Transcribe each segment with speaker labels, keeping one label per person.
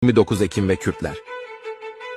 Speaker 1: 29 Ekim ve Kürtler.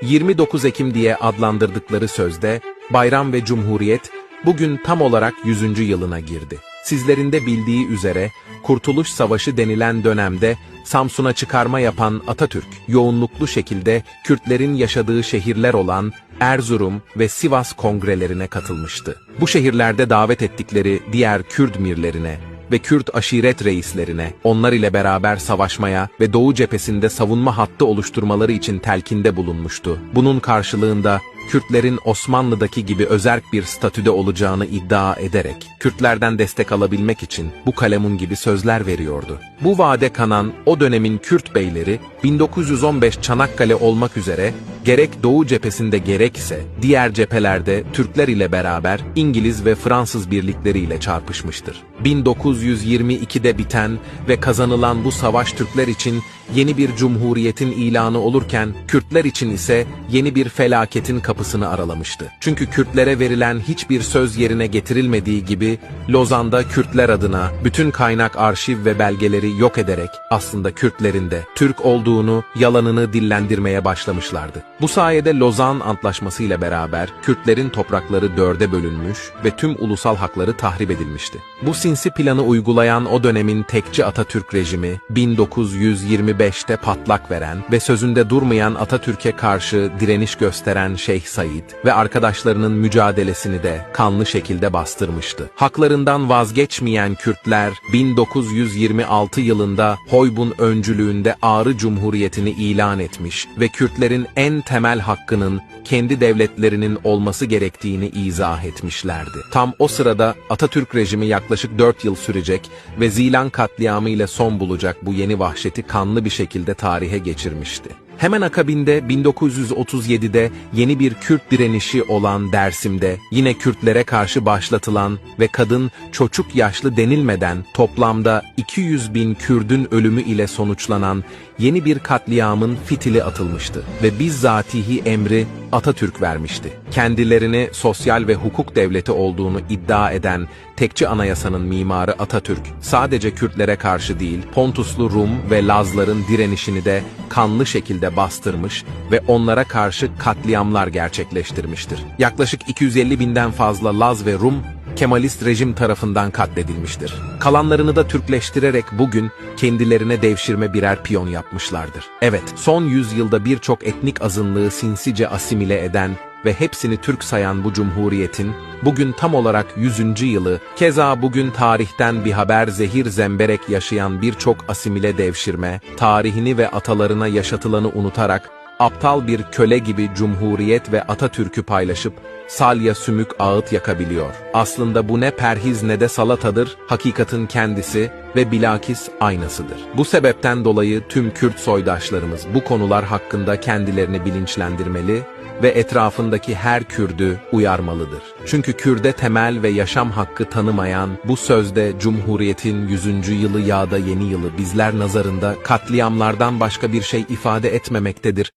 Speaker 1: 29 Ekim diye adlandırdıkları sözde, bayram ve cumhuriyet, bugün tam olarak 100. yılına girdi. Sizlerin de bildiği üzere, Kurtuluş Savaşı denilen dönemde Samsun'a çıkarma yapan Atatürk, yoğunluklu şekilde Kürtlerin yaşadığı şehirler olan Erzurum ve Sivas kongrelerine katılmıştı. Bu şehirlerde davet ettikleri diğer Kürt mirlerine ve Kürt aşiret reislerine, onlar ile beraber savaşmaya ve Doğu cephesinde savunma hattı oluşturmaları için telkinde bulunmuştu. Bunun karşılığında Kürtlerin Osmanlı'daki gibi özerk bir statüde olacağını iddia ederek, Kürtlerden destek alabilmek için bu kalemun gibi sözler veriyordu. Bu vaade kanan o dönemin Kürt beyleri, 1915 Çanakkale olmak üzere, gerek Doğu cephesinde gerekse diğer cephelerde Türkler ile beraber İngiliz ve Fransız birlikleriyle çarpışmıştır. 1922'de biten ve kazanılan bu savaş Türkler için yeni bir cumhuriyetin ilanı olurken, Kürtler için ise yeni bir felaketin kapısını aralamıştı. Çünkü Kürtlere verilen hiçbir söz yerine getirilmediği gibi, Lozan'da Kürtler adına bütün kaynak arşiv ve belgeleri yok ederek aslında Kürtlerin de Türk olduğunu, yalanını dillendirmeye başlamışlardı. Bu sayede Lozan Antlaşması ile beraber Kürtlerin toprakları 4'e bölünmüş ve tüm ulusal hakları tahrip edilmişti. Bu sinsi planı uygulayan o dönemin tekçi Atatürk rejimi, 1925'te patlak veren ve sözünde durmayan Atatürk'e karşı direniş gösteren Şeyh Said ve arkadaşlarının mücadelesini de kanlı şekilde bastırmıştı. Haklarından vazgeçmeyen Kürtler, 1926 yılında Hoybun öncülüğünde Ağrı Cumhuriyeti'ni ilan etmiş ve Kürtlerin en temel hakkının kendi devletlerinin olması gerektiğini izah etmişlerdi. Tam o sırada Atatürk rejimi yaklaşık 4 yıl sürecek ve Zilan katliamı ile son bulacak bu yeni vahşeti kanlı bir şekilde tarihe geçirmişti. Hemen akabinde 1937'de yeni bir Kürt direnişi olan Dersim'de yine Kürtlere karşı başlatılan ve kadın, çocuk, yaşlı denilmeden toplamda 200.000 Kürdün ölümü ile sonuçlanan yeni bir katliamın fitili atılmıştı ve bizzatihi emri Atatürk vermişti. Kendilerini sosyal ve hukuk devleti olduğunu iddia eden tekçi anayasanın mimarı Atatürk, sadece Kürtlere karşı değil, Pontuslu Rum ve Lazların direnişini de kanlı şekilde bastırmış ve onlara karşı katliamlar gerçekleştirmiştir. Yaklaşık 250.000'den fazla Laz ve Rum, Kemalist rejim tarafından katledilmiştir. Kalanlarını da Türkleştirerek bugün kendilerine devşirme birer piyon yapmışlardır. Evet, son yüzyılda birçok etnik azınlığı sinsice asimile eden ve hepsini Türk sayan bu cumhuriyetin, bugün tam olarak 100. yılı, keza bugün tarihten bir haber zehir zemberek yaşayan birçok asimile devşirme, tarihini ve atalarına yaşatılanı unutarak, aptal bir köle gibi Cumhuriyet ve Atatürk'ü paylaşıp salya sümük ağıt yakabiliyor. Aslında bu ne perhiz ne de salatadır, hakikatin kendisi ve bilakis aynasıdır. Bu sebepten dolayı tüm Kürt soydaşlarımız bu konular hakkında kendilerini bilinçlendirmeli ve etrafındaki her Kürdü uyarmalıdır. Çünkü Kürde temel ve yaşam hakkı tanımayan bu sözde Cumhuriyet'in 100. yılı ya da yeni yılı bizler nazarında katliamlardan başka bir şey ifade etmemektedir.